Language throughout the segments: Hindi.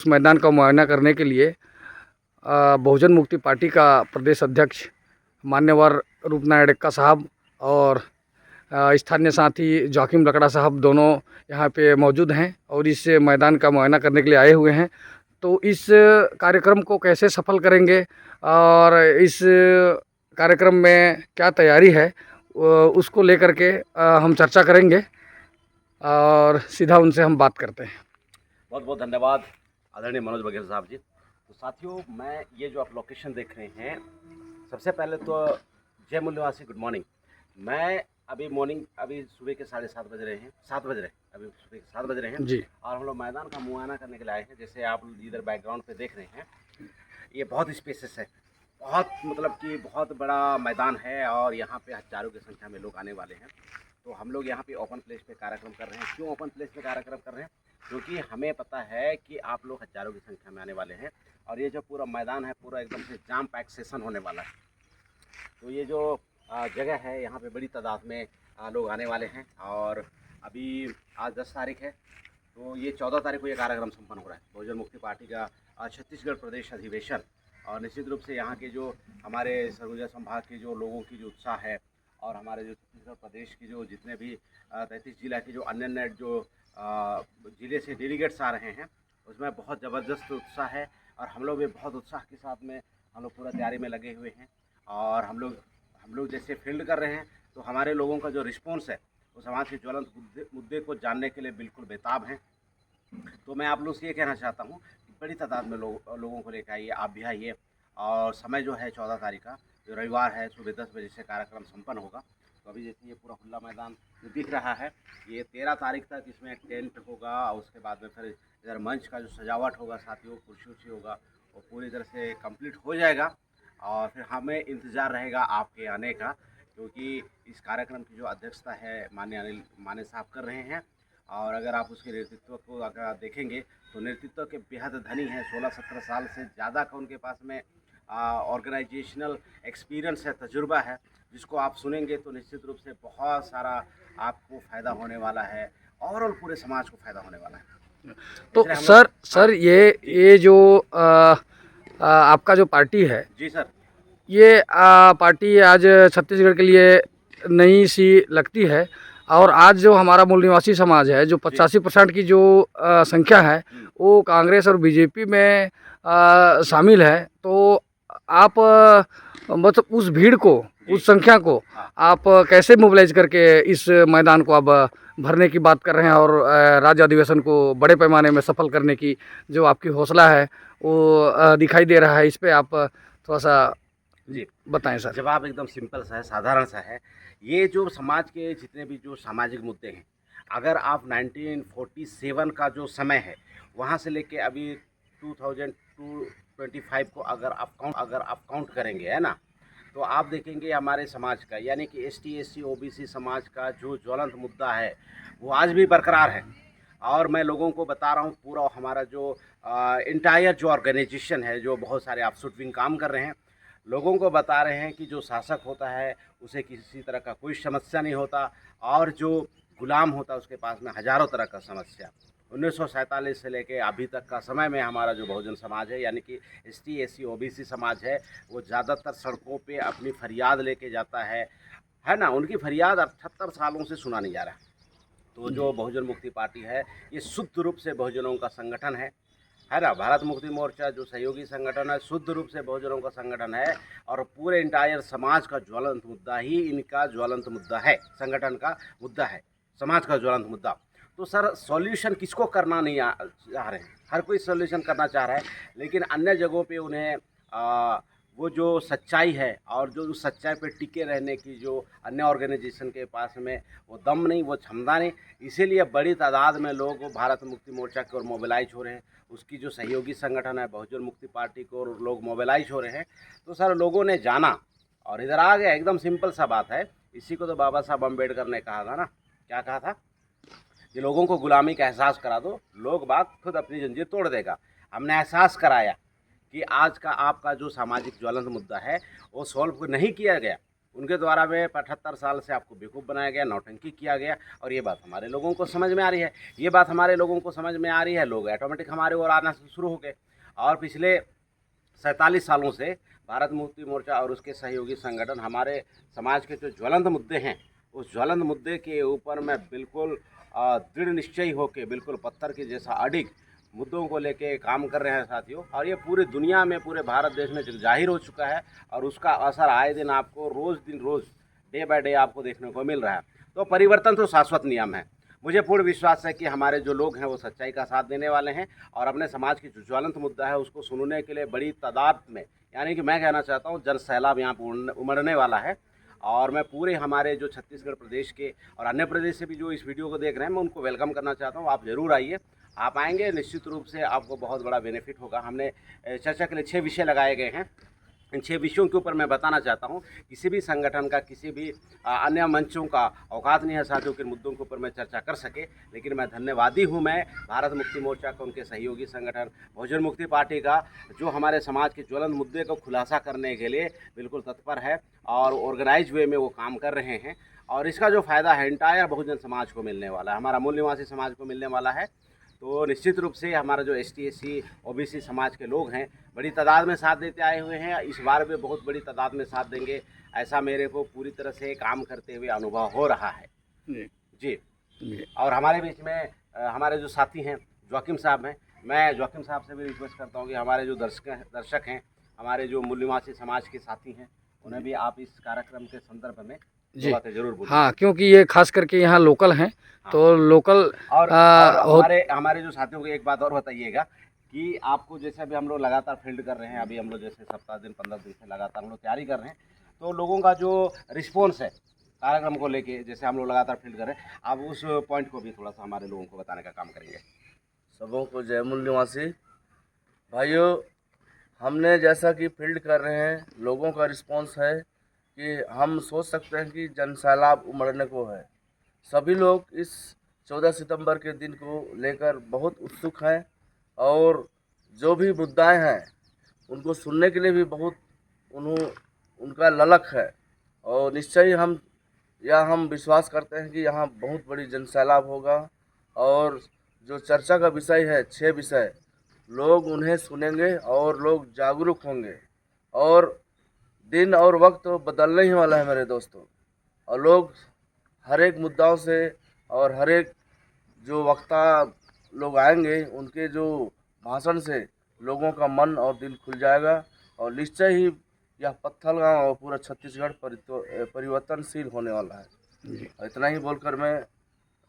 उस मैदान का मुआयना करने के लिए बहुजन मुक्ति पार्टी का प्रदेश अध्यक्ष मान्यवर रूपनारायण एक्का साहब और स्थानीय साथी जोखिम लकड़ा साहब दोनों यहाँ पे मौजूद हैं और इस मैदान का मुआयना करने के लिए आए हुए हैं। तो इस कार्यक्रम को कैसे सफल करेंगे और इस कार्यक्रम में क्या तैयारी है उसको लेकर के हम चर्चा करेंगे और सीधा उनसे हम बात करते हैं। बहुत बहुत धन्यवाद आदरणीय मनोज बघेल साहब जी। तो साथियों, मैं ये जो आप लोकेशन देख रहे हैं, सबसे पहले तो जय मूल्यवासी, गुड मॉर्निंग। मैं अभी सुबह के 7:30 बज रहे हैं, 7 बज रहे हैं, अभी सुबह के 7 बज रहे हैं जी। और हम लोग मैदान का मुआयना करने के लिए आए हैं। जैसे आप इधर बैकग्राउंड पे देख रहे हैं, ये बहुत स्पेसेस है, बहुत मतलब कि बहुत बड़ा मैदान है और यहाँ पे हजारों की संख्या में लोग आने वाले हैं। तो हम लोग यहाँ पे ओपन प्लेस पे कार्यक्रम कर रहे हैं। क्यों ओपन प्लेस पे कार्यक्रम कर रहे हैं? क्योंकि हमें पता है कि आप लोग हजारों की संख्या में आने वाले हैं और ये जो पूरा मैदान है पूरा एकदम से जाम पैक सेशन होने वाला है। तो ये जो जगह है यहाँ पे बड़ी तादाद में लोग आने वाले हैं और अभी आज 10 तारीख है, तो ये 14 तारीख को ये कार्यक्रम संपन्न हो रहा है, बहुजन मुक्ति पार्टी का छत्तीसगढ़ प्रदेश अधिवेशन। और निश्चित रूप से यहाँ के जो हमारे सरगुजा संभाग के जो लोगों की जो उत्साह है और हमारे जो छत्तीसगढ़ प्रदेश की जो जितने भी 33 जिला के जो अन्य जो ज़िले से डेलीगेट्स आ रहे हैं, उसमें बहुत ज़बरदस्त उत्साह है और हम लोग भी बहुत उत्साह के साथ में हम लोग पूरा तैयारी में लगे हुए हैं। और हम लोग जैसे फील्ड कर रहे हैं तो हमारे लोगों का जो रिस्पॉन्स है वो समाज के ज्वलंत मुद्दे को जानने के लिए बिल्कुल बेताब हैं। तो मैं आप लोग से ये कहना चाहता हूँ कि बड़ी तादाद में लोगों को लेकर आइए, आप भी आइए। और समय जो है 14 तारीख का जो रविवार है, सुबह 10 बजे से कार्यक्रम संपन्न होगा। तो अभी जैसे ये पूरा खुला मैदान जो दिख रहा है, ये 13 तारीख तक इसमें टेंट होगा और उसके बाद में फिर इधर मंच का जो सजावट होगा, साथियों कुर्सी उर्सी होगा, वो पूरी तरह से कंप्लीट हो जाएगा। और फिर हमें इंतज़ार रहेगा आपके आने का, क्योंकि इस कार्यक्रम की जो अध्यक्षता है माननीय अनिल माने साहब कर रहे हैं। और अगर आप उसके नेतृत्व को अगर आप देखेंगे तो नेतृत्व के बेहद धनी हैं। 16-17 साल से ज़्यादा का उनके पास में ऑर्गेनाइजेशनल एक्सपीरियंस है, तजुर्बा है, जिसको आप सुनेंगे तो निश्चित रूप से बहुत सारा आपको फ़ायदा होने वाला है, ओवरऑल पूरे समाज को फ़ायदा होने वाला है। तो सर ये जो आपका जो पार्टी है, जी सर, ये पार्टी आज छत्तीसगढ़ के लिए नई सी लगती है और आज जो हमारा मूल निवासी समाज है, जो 85% की जो संख्या है वो कांग्रेस और बीजेपी में शामिल है। तो आप मतलब उस भीड़ को, उस संख्या को आप कैसे मोबिलाइज करके इस मैदान को अब भरने की बात कर रहे हैं और राज्य अधिवेशन को बड़े पैमाने में सफल करने की जो आपकी हौसला है वो दिखाई दे रहा है। इस पे आप थोड़ा सा जी बताएं सर। जवाब एकदम सिंपल सा है, साधारण सा है। ये जो समाज के जितने भी जो सामाजिक मुद्दे हैं, अगर आप 1947 का जो समय है वहाँ से लेके अभी 2025 को अगर आप काउंट करेंगे, है ना, तो आप देखेंगे हमारे समाज का यानी कि ST SC OBC समाज का जो ज्वलंत मुद्दा है वो आज भी बरकरार है। और मैं लोगों को बता रहा हूँ, पूरा हमारा जो इंटायर जो ऑर्गेनाइजेशन है, जो बहुत सारे ऑफशूट विंग काम कर रहे हैं, लोगों को बता रहे हैं कि जो शासक होता है उसे किसी तरह का कोई समस्या नहीं होता और जो गुलाम होता है उसके पास में हजारों तरह का समस्या। 1947 से लेके अभी तक का समय में हमारा जो बहुजन समाज है यानी कि ST SC OBC समाज है, वो ज़्यादातर सड़कों पे अपनी फरियाद लेके जाता है ना। उनकी फरियाद 78 सालों से सुना नहीं जा रहा है। तो जो बहुजन मुक्ति पार्टी है ये शुद्ध रूप से बहुजनों का संगठन है ना। भारत मुक्ति मोर्चा जो सहयोगी संगठन है, शुद्ध रूप से बहुजनों का संगठन है और पूरे इंटायर समाज का ज्वलंत मुद्दा ही इनका ज्वलंत मुद्दा है, संगठन का मुद्दा है, समाज का ज्वलंत मुद्दा। तो सर सॉल्यूशन किसको करना नहीं चाह रहे हैं? हर कोई सॉल्यूशन करना चाह रहा है, लेकिन अन्य जगहों पे उन्हें वो जो सच्चाई है और जो उस सच्चाई पे टिके रहने की जो अन्य ऑर्गेनाइजेशन के पास में वो दम नहीं, वो क्षमता नहीं। इसीलिए बड़ी तादाद में लोग भारत मुक्ति मोर्चा की ओर मोबिलाइज हो रहे हैं, उसकी जो सहयोगी संगठन है बहुजन मुक्ति पार्टी को लोग मोबिलाइज हो रहे हैं। तो सर लोगों ने जाना और इधर आ गया। एकदम सिंपल सा बात है। इसी को तो बाबा साहब अम्बेडकर ने कहा था ना, क्या कहा था कि लोगों को गुलामी का एहसास करा दो, लोग बाग खुद अपनी जंजीर तोड़ देगा। हमने एहसास कराया कि आज का आपका जो सामाजिक ज्वलंत मुद्दा है वो सॉल्व नहीं किया गया, उनके द्वारा में 75 साल से आपको बेवकूफ़ बनाया गया, नौटंकी किया गया, और ये बात हमारे लोगों को समझ में आ रही है। ये बात हमारे लोगों को समझ में आ रही है, लोग ऑटोमेटिक हमारे ओर आना शुरू हो गए। और पिछले 47 सालों से भारत मुक्ति मोर्चा और उसके सहयोगी संगठन हमारे समाज के जो ज्वलंत मुद्दे हैं, उस ज्वलंत मुद्दे के ऊपर में बिल्कुल दृढ़ निश्चयी होकर, बिल्कुल पत्थर के जैसा अडिग मुद्दों को लेके काम कर रहे हैं साथियों। और ये पूरी दुनिया में, पूरे भारत देश में जाहिर हो चुका है, और उसका असर आए दिन आपको रोज़ डे बाय डे आपको देखने को मिल रहा है। तो परिवर्तन तो शाश्वत नियम है। मुझे पूर्ण विश्वास है कि हमारे जो लोग हैं वो सच्चाई का साथ देने वाले हैं, और अपने समाज की जो ज्वलंत मुद्दा है उसको सुनने के लिए बड़ी तादाद में, यानी कि मैं कहना चाहता हूँ जन सैलाब यहाँ पर उमड़ने वाला है। और मैं पूरे हमारे जो छत्तीसगढ़ प्रदेश के और अन्य प्रदेश से भी जो इस वीडियो को देख रहे हैं, मैं उनको वेलकम करना चाहता हूँ। आप ज़रूर आइए, आप आएंगे निश्चित रूप से आपको बहुत बड़ा बेनिफिट होगा। हमने चर्चा के लिए 6 विषय लगाए गए हैं। इन 6 विषयों के ऊपर मैं बताना चाहता हूँ, किसी भी संगठन का, किसी भी अन्य मंचों का औकात नहीं है साथियों के मुद्दों के ऊपर मैं चर्चा कर सके। लेकिन मैं धन्यवादी हूँ, मैं भारत मुक्ति मोर्चा का, उनके सहयोगी संगठन बहुजन मुक्ति पार्टी का, जो हमारे समाज के ज्वलंत मुद्दे को खुलासा करने के लिए बिल्कुल तत्पर है और ऑर्गेनाइज वे में वो काम कर रहे हैं। और इसका जो फ़ायदा है एंटायर बहुजन समाज को मिलने वाला है, हमारा मूल निवासी समाज को मिलने वाला है। तो निश्चित रूप से हमारा जो ST SC OBC समाज के लोग हैं बड़ी तादाद में साथ देते आए हुए हैं, इस बार भी बहुत बड़ी तादाद में साथ देंगे, ऐसा मेरे को पूरी तरह से काम करते हुए अनुभव हो रहा है। जी जी। जी। और हमारे बीच में हमारे जो साथी हैं जोखिम साहब हैं, मैं जोखिम साहब से भी रिक्वेस्ट करता हूँ कि हमारे जो दर्शक हैं, हमारे जो मूल निवासी समाज के साथी हैं, उन्हें भी आप इस कार्यक्रम के संदर्भ में दो जी बातें जरूर बोलिए। हाँ, क्योंकि ये खास करके यहाँ लोकल हैं, हाँ। तो लोकल और हो। हमारे जो साथियों को एक बात और बताइएगा कि आपको, जैसे अभी हम लोग लगातार फील्ड कर रहे हैं, अभी हम लोग जैसे सप्ताह दिन 15 दिन से लगातार हम लोग तैयारी कर रहे हैं, तो लोगों का जो रिस्पॉन्स है कार्यक्रम को लेके, जैसे हम लोग लगातार फील्ड कर रहे हैं, आप उस पॉइंट को भी थोड़ा सा हमारे लोगों को बताने का काम करेंगे। सबों को जय मूल निवासी भाइयों, हमने जैसा कि फील्ड कर रहे हैं, लोगों का रिस्पांस है कि हम सोच सकते हैं कि जन सैलाब उमड़ने को है। सभी लोग इस 14 सितंबर के दिन को लेकर बहुत उत्सुक हैं, और जो भी मुद्दाएं हैं उनको सुनने के लिए भी बहुत उनका ललक है। और निश्चय ही हम विश्वास करते हैं कि यहाँ बहुत बड़ी जन सैलाब होगा, और जो चर्चा का विषय है 6 विषय, लोग उन्हें सुनेंगे और लोग जागरूक होंगे, और दिन और वक्त तो बदलने ही वाला है मेरे दोस्तों। और लोग हर एक मुद्दाओं से, और हर एक जो वक्ता लोग आएंगे उनके जो भाषण से लोगों का मन और दिल खुल जाएगा, और निश्चय ही यह पत्थलगांव और पूरा छत्तीसगढ़ परिवर्तनशील होने वाला है। और इतना ही बोलकर मैं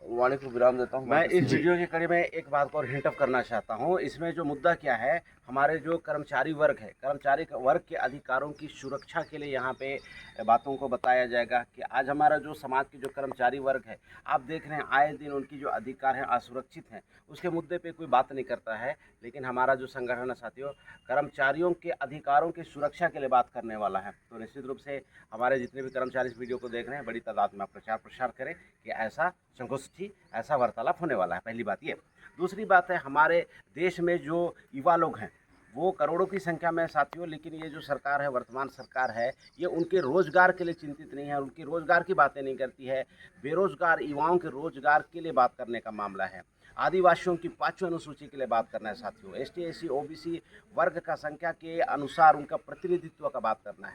वाणी को विराम देता हूँ। मैं इस वीडियो की कड़ी में एक बात को और हिंट अप करना चाहता हूँ। इसमें जो मुद्दा क्या है, हमारे जो कर्मचारी वर्ग है, कर्मचारी वर्ग के अधिकारों की सुरक्षा के लिए यहाँ पे बातों को बताया जाएगा कि आज हमारा जो समाज के जो कर्मचारी वर्ग है, आप देख रहे हैं आए दिन उनकी जो अधिकार हैं असुरक्षित हैं, उसके मुद्दे पे कोई बात नहीं करता है। लेकिन हमारा जो संगठन है साथियों, कर्मचारियों के अधिकारों की सुरक्षा के लिए बात करने वाला है। तो निश्चित रूप से हमारे जितने भी कर्मचारी इस वीडियो को देख रहे हैं, बड़ी तादाद में आप प्रचार प्रसार करें कि ऐसा संगोष्ठी, ऐसा वार्तालाप होने वाला है। पहली बात ये। दूसरी बात है, हमारे देश में जो युवा लोग हैं वो करोड़ों की संख्या में साथियों, लेकिन ये जो सरकार है, वर्तमान सरकार है, ये उनके रोजगार के लिए चिंतित नहीं है, उनकी रोजगार की बातें नहीं करती है। बेरोजगार युवाओं के रोजगार के लिए बात करने का मामला है। आदिवासियों की 5वीं अनुसूची के लिए बात करना है साथियों। ST SC OBC वर्ग का संख्या के अनुसार उनका प्रतिनिधित्व का बात करना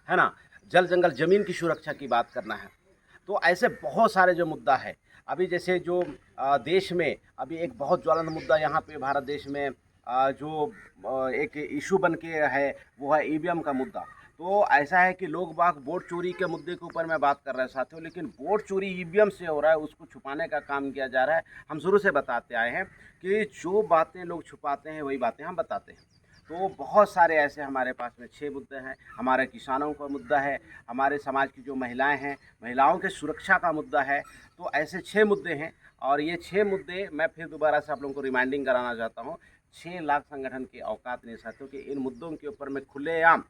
है ना। जल जंगल जमीन की सुरक्षा की बात करना है। तो ऐसे बहुत सारे जो मुद्दा है, अभी जैसे जो देश में अभी एक बहुत ज्वलंत मुद्दा यहाँ पे भारत देश में जो एक इशू बन के है, वो है EVM का मुद्दा। तो ऐसा है कि लोग बाग वोट चोरी के मुद्दे के ऊपर मैं बात कर रहा है साथियों, लेकिन वोट चोरी EVM से हो रहा है, उसको छुपाने का काम किया जा रहा है। हम शुरू से बताते आए हैं कि जो बातें लोग छुपाते हैं वही बातें हम बताते हैं। तो बहुत सारे ऐसे हमारे पास में 6 मुद्दे हैं। हमारे किसानों का मुद्दा है, हमारे समाज की जो महिलाएं हैं, महिलाओं के सुरक्षा का मुद्दा है। तो ऐसे 6 मुद्दे हैं, और ये 6 मुद्दे मैं फिर दोबारा से आप लोगों को रिमाइंडिंग कराना चाहता हूँ। 6 लाख संगठन की औकात नहीं साथियों कि इन मुद्दों के ऊपर में खुलेआम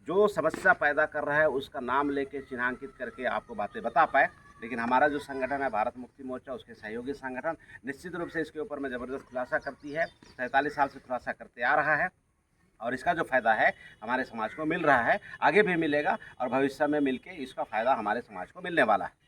जो समस्या पैदा कर रहा है उसका नाम लेके चिन्हांकित करके आपको बातें बता पाए। लेकिन हमारा जो संगठन है भारत मुक्ति मोर्चा, उसके सहयोगी संगठन निश्चित रूप से इसके ऊपर में ज़बरदस्त खुलासा करती है, 47 साल से खुलासा करते आ रहा है। और इसका जो फ़ायदा है हमारे समाज को मिल रहा है, आगे भी मिलेगा और भविष्य में मिलके इसका फ़ायदा हमारे समाज को मिलने वाला है।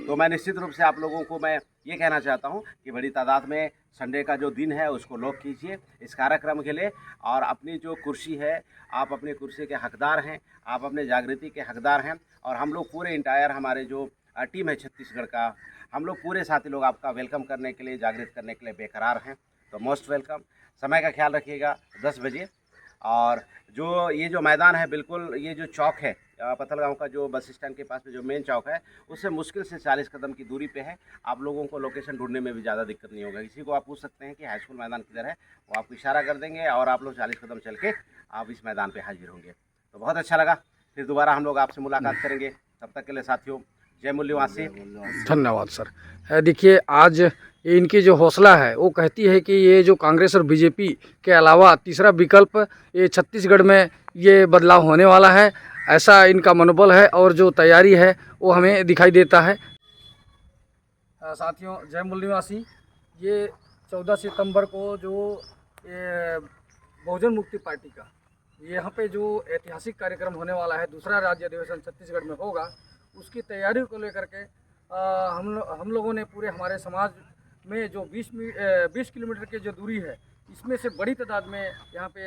तो मैं निश्चित रूप से आप लोगों को मैं ये कहना चाहता हूँ कि बड़ी तादाद में संडे का जो दिन है उसको लॉक कीजिए इस कार्यक्रम के लिए, और अपनी जो कुर्सी है, आप अपनी कुर्सी के हकदार हैं, आप अपने जागृति के हकदार हैं, और हम लोग पूरे इंटायर हमारे जो टीम है छत्तीसगढ़ का, हम लोग पूरे साथी लोग आपका वेलकम करने के लिए, जागृत करने के लिए बेकरार हैं। तो मोस्ट वेलकम। समय का ख्याल रखिएगा 10 बजे। और जो ये जो मैदान है, बिल्कुल ये जो चौक है पत्थलगांव का, जो बस स्टैंड के पास में जो मेन चौक है, उससे मुश्किल से 40 कदम की दूरी पे है। आप लोगों को लोकेशन ढूंढने में भी ज़्यादा दिक्कत नहीं होगा। किसी को आप पूछ सकते हैं कि हाई स्कूल मैदान किधर है, वो आपको इशारा कर देंगे और आप लोग 40 कदम चल के आप इस मैदान पे हाजिर होंगे। तो बहुत अच्छा लगा, फिर दोबारा हम लोग आपसे मुलाकात करेंगे। तब तक के लिए साथियों, जय मूल्यवासी। धन्यवाद सर। देखिए, आज ये इनकी जो हौसला है वो कहती है कि ये जो कांग्रेस और बीजेपी के अलावा तीसरा विकल्प ये छत्तीसगढ़ में ये बदलाव होने वाला है, ऐसा इनका मनोबल है और जो तैयारी है वो हमें दिखाई देता है। साथियों, जय मूल निवासी। ये 14 सितंबर को जो ये बहुजन मुक्ति पार्टी का यहाँ पे जो ऐतिहासिक कार्यक्रम होने वाला है, दूसरा राज्य अधिवेशन छत्तीसगढ़ में होगा, उसकी तैयारी को लेकर के हम लोगों ने पूरे हमारे समाज में जो 20 किलोमीटर की जो दूरी है, इसमें से बड़ी तादाद में यहाँ पे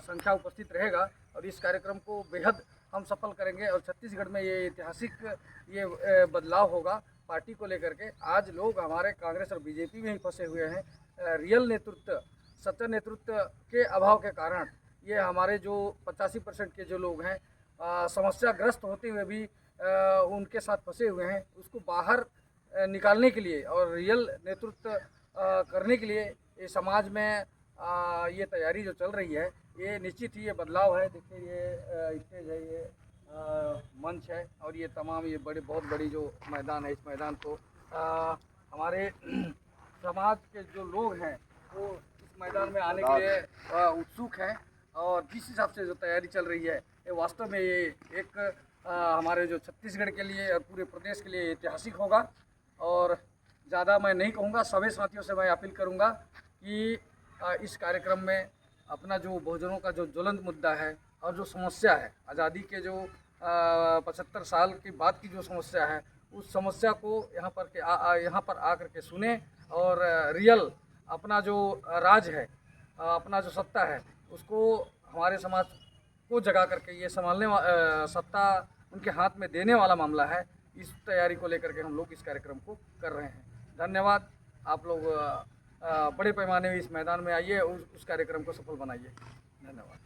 संख्या उपस्थित रहेगा और इस कार्यक्रम को बेहद हम सफल करेंगे और छत्तीसगढ़ में ये ऐतिहासिक ये बदलाव होगा पार्टी को लेकर के। आज लोग हमारे कांग्रेस और बीजेपी में ही फंसे हुए हैं। रियल नेतृत्व, सच्चा नेतृत्व के अभाव के कारण ये हमारे जो 85% के जो लोग हैं समस्याग्रस्त होते हुए भी उनके साथ फंसे हुए हैं, उसको बाहर निकालने के लिए और रियल नेतृत्व करने के लिए ये समाज में ये तैयारी जो चल रही है, ये निश्चित ही ये बदलाव है। देखिए, ये स्टेज है, ये मंच है और ये तमाम ये बहुत बड़ी जो मैदान है, इस मैदान को हमारे समाज के जो लोग हैं वो इस मैदान में आने के लिए उत्सुक हैं और जिस हिसाब से जो तैयारी चल रही है, ये वास्तव में ये एक हमारे जो छत्तीसगढ़ के लिए और पूरे प्रदेश के लिए ऐतिहासिक होगा। और ज़्यादा मैं नहीं कहूँगा, सभी साथियों से मैं अपील करूँगा कि इस कार्यक्रम में अपना जो बहुजनों का जो ज्वलंत मुद्दा है और जो समस्या है, आज़ादी के जो 75 साल के बाद की जो समस्या है, उस समस्या को यहाँ पर आकर के सुने और रियल अपना जो राज है, अपना जो सत्ता है, उसको हमारे समाज को जगा करके ये संभालने सत्ता उनके हाथ में देने वाला मामला है। इस तैयारी को लेकर के हम लोग इस कार्यक्रम को कर रहे हैं। धन्यवाद। आप लोग बड़े पैमाने में इस मैदान में आइए और उस कार्यक्रम को सफल बनाइए। धन्यवाद।